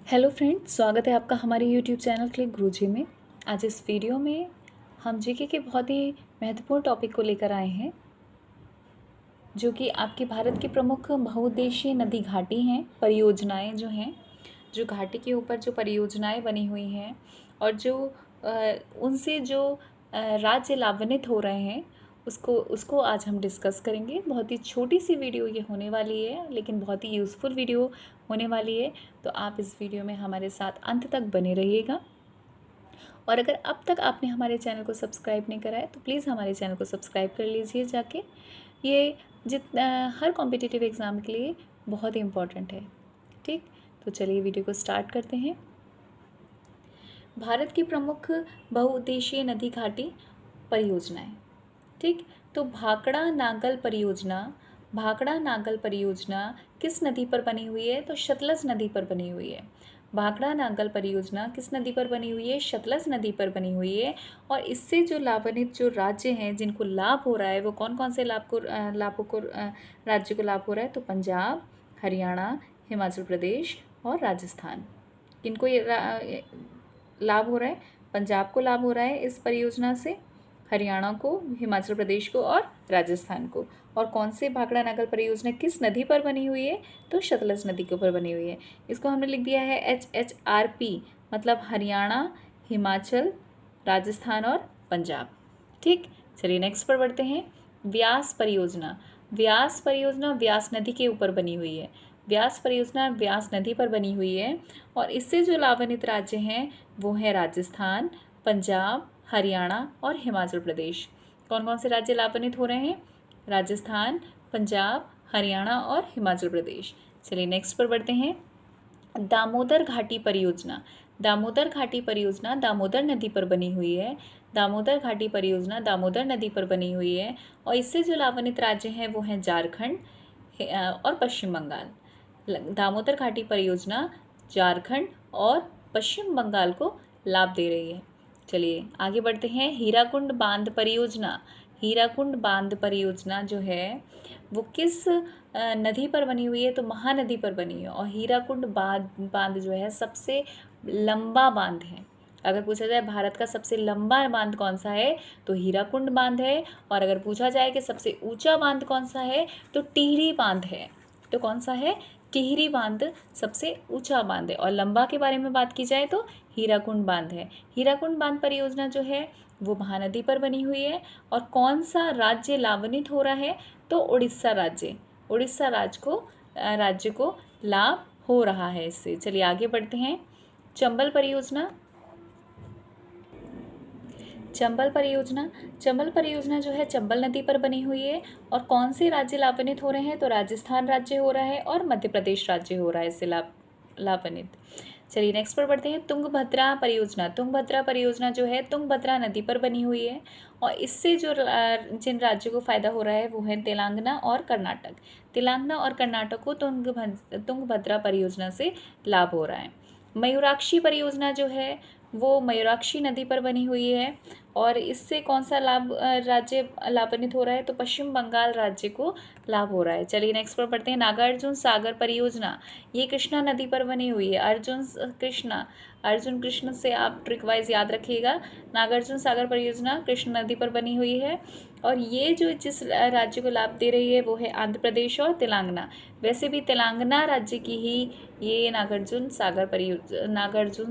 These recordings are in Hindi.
हेलो फ्रेंड्स, स्वागत है आपका हमारे यूट्यूब चैनल क्लिक गुरुजी में। आज इस वीडियो में हम जीके के बहुत ही महत्वपूर्ण टॉपिक को लेकर आए हैं, जो कि आपके भारत की प्रमुख बहुउद्देशीय नदी घाटी हैं, परियोजनाएं जो हैं, जो घाटी के ऊपर जो परियोजनाएं बनी हुई हैं और जो उनसे जो राज्य लाभान्वित हो रहे हैं उसको आज हम डिस्कस करेंगे। बहुत ही छोटी सी वीडियो ये होने वाली है, लेकिन बहुत ही यूज़फुल वीडियो होने वाली है। तो आप इस वीडियो में हमारे साथ अंत तक बने रहिएगा। और अगर अब तक आपने हमारे चैनल को सब्सक्राइब नहीं करा है तो प्लीज़ हमारे चैनल को सब्सक्राइब कर लीजिए जाके। ये हर कॉम्पिटिटिव एग्ज़ाम के लिए बहुत ही इम्पॉर्टेंट है। ठीक, तो चलिए वीडियो को स्टार्ट करते हैं। भारत की प्रमुख बहुउद्देशीय नदी घाटी परियोजनाएं। ठीक, तो भाखड़ा नागल परियोजना किस नदी पर बनी हुई है? तो सतलज नदी पर बनी हुई है। भाखड़ा नागल परियोजना किस नदी पर बनी हुई है? सतलज नदी पर बनी हुई है। और इससे जो लाभान्वित जो राज्य हैं, जिनको लाभ हो रहा है, वो कौन कौन से राज्य को लाभ हो रहा है? तो पंजाब, हरियाणा, हिमाचल प्रदेश और राजस्थान। किनको ये लाभ हो रहा है? पंजाब को लाभ हो रहा है इस परियोजना से, हरियाणा को, हिमाचल प्रदेश को और राजस्थान को। और कौन से भाखड़ा नागल परियोजना किस नदी पर बनी हुई है? तो सतलज नदी के ऊपर बनी हुई है। इसको हमने लिख दिया है HHRP, मतलब हरियाणा, हिमाचल, राजस्थान और पंजाब। ठीक, चलिए नेक्स्ट पर बढ़ते हैं। व्यास परियोजना व्यास नदी के ऊपर बनी हुई है। व्यास परियोजना व्यास नदी पर बनी हुई है और इससे जो लाभान्वित राज्य हैं वो हैं राजस्थान, पंजाब, हरियाणा और हिमाचल प्रदेश। कौन कौन से राज्य लाभान्वित हो रहे हैं? राजस्थान, पंजाब, हरियाणा और हिमाचल प्रदेश। चलिए नेक्स्ट पर बढ़ते हैं। दामोदर घाटी परियोजना दामोदर नदी पर बनी हुई है। दामोदर घाटी परियोजना दामोदर नदी पर बनी हुई है और इससे जो लाभान्वित राज्य हैं वो हैं झारखंड और पश्चिम बंगाल। दामोदर घाटी परियोजना झारखंड और पश्चिम बंगाल को लाभ दे रही है। चलिए आगे बढ़ते हैं। हीराकुंड बांध परियोजना जो है वो किस नदी पर बनी हुई है? तो महानदी पर बनी है। और हीराकुंड बांध जो है सबसे लंबा बांध है। अगर पूछा जाए भारत का सबसे लंबा बांध कौन सा है तो हीराकुंड बांध है। और अगर पूछा जाए कि सबसे ऊंचा बांध कौन सा है तो टिहरी बांध है। तो कौन सा है? टिहरी बांध सबसे ऊंचा बांध है। और लंबा के बारे में बात की जाए तो हीराकुंड बांध है। हीराकुंड बांध परियोजना जो है वो महानदी पर बनी हुई है। और कौन सा राज्य लाभान्वित हो रहा है? तो उड़ीसा राज्य को लाभ हो रहा है इससे। चलिए आगे बढ़ते हैं। चंबल परियोजना जो है चंबल नदी पर बनी हुई है। और कौन से राज्य लाभान्वित हो रहे हैं? तो राजस्थान राज्य हो रहा है और मध्य प्रदेश राज्य हो रहा है इससे लाभान्वित। चलिए नेक्स्ट पर बढ़ते हैं। तुंगभद्रा परियोजना जो है तुंगभद्रा नदी पर बनी हुई है और इससे जो जिन राज्यों को फ़ायदा हो रहा है वो है तेलंगाना और कर्नाटक को तुंगभद्रा परियोजना से लाभ हो रहा है। मयूराक्षी परियोजना जो है वो मयूराक्षी नदी पर बनी हुई है और इससे कौन सा राज्य लाभान्वित हो रहा है? तो पश्चिम बंगाल राज्य को लाभ हो रहा है। चलिए नेक्स्ट पर पढ़ते हैं। नागार्जुन सागर परियोजना, ये कृष्णा नदी पर बनी हुई है। अर्जुन कृष्ण से आप ट्रिक वाइज याद रखिएगा। नागार्जुन सागर परियोजना कृष्णा नदी पर बनी हुई है और ये जो जिस राज्य को लाभ दे रही है वो है आंध्र प्रदेश और तेलंगाना। वैसे भी तेलंगाना राज्य की ही ये नागार्जुन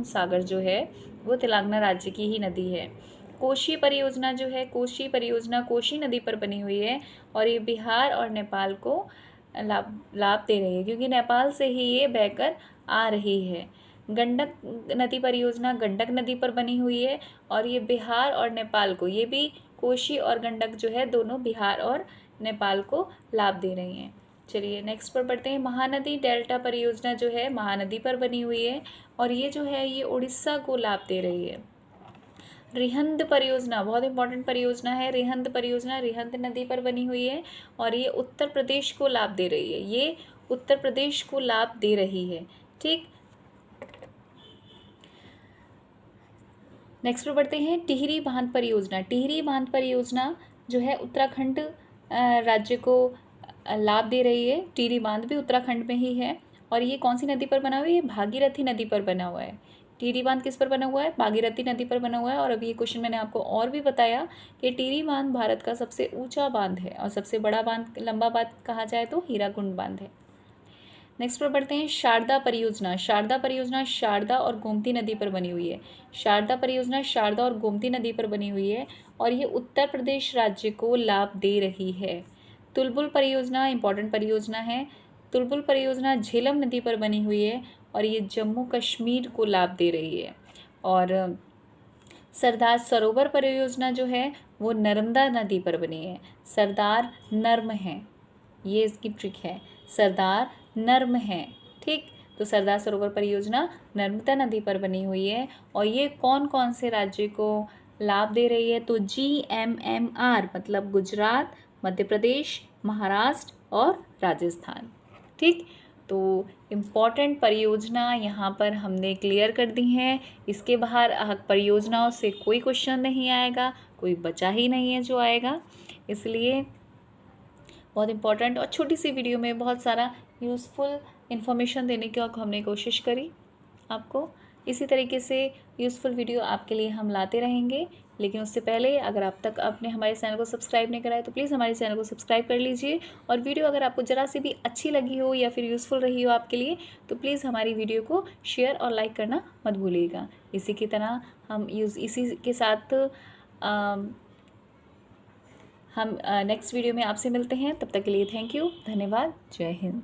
सागर जो है वो तेलंगाना राज्य की ही नदी है। कोशी परियोजना कोशी नदी पर बनी हुई है और ये बिहार और नेपाल को लाभ दे रही है, क्योंकि नेपाल से ही ये बहकर आ रही है। गंडक नदी परियोजना गंडक नदी पर बनी हुई है और ये बिहार और नेपाल को, ये भी कोशी और गंडक जो है दोनों बिहार और नेपाल को लाभ दे रही हैं। चलिए नेक्स्ट पर बढ़ते हैं। महानदी डेल्टा परियोजना जो है महानदी पर बनी हुई है और ये जो है ये उड़ीसा को लाभ दे रही है। रिहंद परियोजना बहुत इंपॉर्टेंट परियोजना है। रिहंद परियोजना रिहंद नदी पर बनी हुई है और ये उत्तर प्रदेश को लाभ दे रही है। ठीक, नेक्स्ट पर बढ़ते हैं। टिहरी बांध परियोजना जो है उत्तराखंड राज्य को लाभ दे रही है। टिहरी बांध भी उत्तराखंड में ही है और ये कौन सी नदी पर बना हुआ है? ये भागीरथी नदी पर बना हुआ है। टिहरी बांध किस पर बना हुआ है? भागीरथी नदी पर बना हुआ है। और अभी ये क्वेश्चन मैंने आपको और भी बताया कि टिहरी बांध भारत का सबसे ऊंचा बांध है और सबसे बड़ा बांध, लंबा बांध कहा जाए तो हीराकुंड बांध है। नेक्स्ट पर बढ़ते हैं, शारदा परियोजना। शारदा परियोजना शारदा और गोमती नदी पर बनी हुई है। शारदा परियोजना शारदा और गोमती नदी पर बनी हुई है और ये उत्तर प्रदेश राज्य को लाभ दे रही है। तुलबुल परियोजना इंपॉर्टेंट परियोजना है। तुलबुल परियोजना झेलम नदी पर बनी हुई है और ये जम्मू कश्मीर को लाभ दे रही है। और सरदार सरोवर परियोजना जो है वो नर्मदा नदी पर बनी है। सरदार नर्म है, ये इसकी ट्रिक है, सरदार नर्म है। ठीक, तो सरदार सरोवर परियोजना नर्मदा नदी पर बनी हुई है और ये कौन कौन से राज्य को लाभ दे रही है? तो GMMR मतलब गुजरात, मध्य प्रदेश, महाराष्ट्र और राजस्थान। ठीक, तो इम्पॉर्टेंट परियोजना यहाँ पर हमने क्लियर कर दी हैं। इसके बाहर परियोजनाओं से कोई क्वेश्चन नहीं आएगा, कोई बचा ही नहीं है जो आएगा। इसलिए बहुत इम्पॉर्टेंट और छोटी सी वीडियो में बहुत सारा यूज़फुल इन्फॉर्मेशन देने की हमने कोशिश करी आपको। इसी तरीके से यूज़फुल वीडियो आपके लिए हम लाते रहेंगे, लेकिन उससे पहले अगर आप तक आपने हमारे चैनल को सब्सक्राइब नहीं करा है तो प्लीज़ हमारे चैनल को सब्सक्राइब कर लीजिए। और वीडियो अगर आपको ज़रा सी भी अच्छी लगी हो या फिर यूज़फुल रही हो आपके लिए तो प्लीज़ हमारी वीडियो को शेयर और लाइक करना मत भूलिएगा। इसी की तरह इसी के साथ हम नेक्स्ट वीडियो में आपसे मिलते हैं। तब तक के लिए थैंक यू, धन्यवाद, जय हिंद।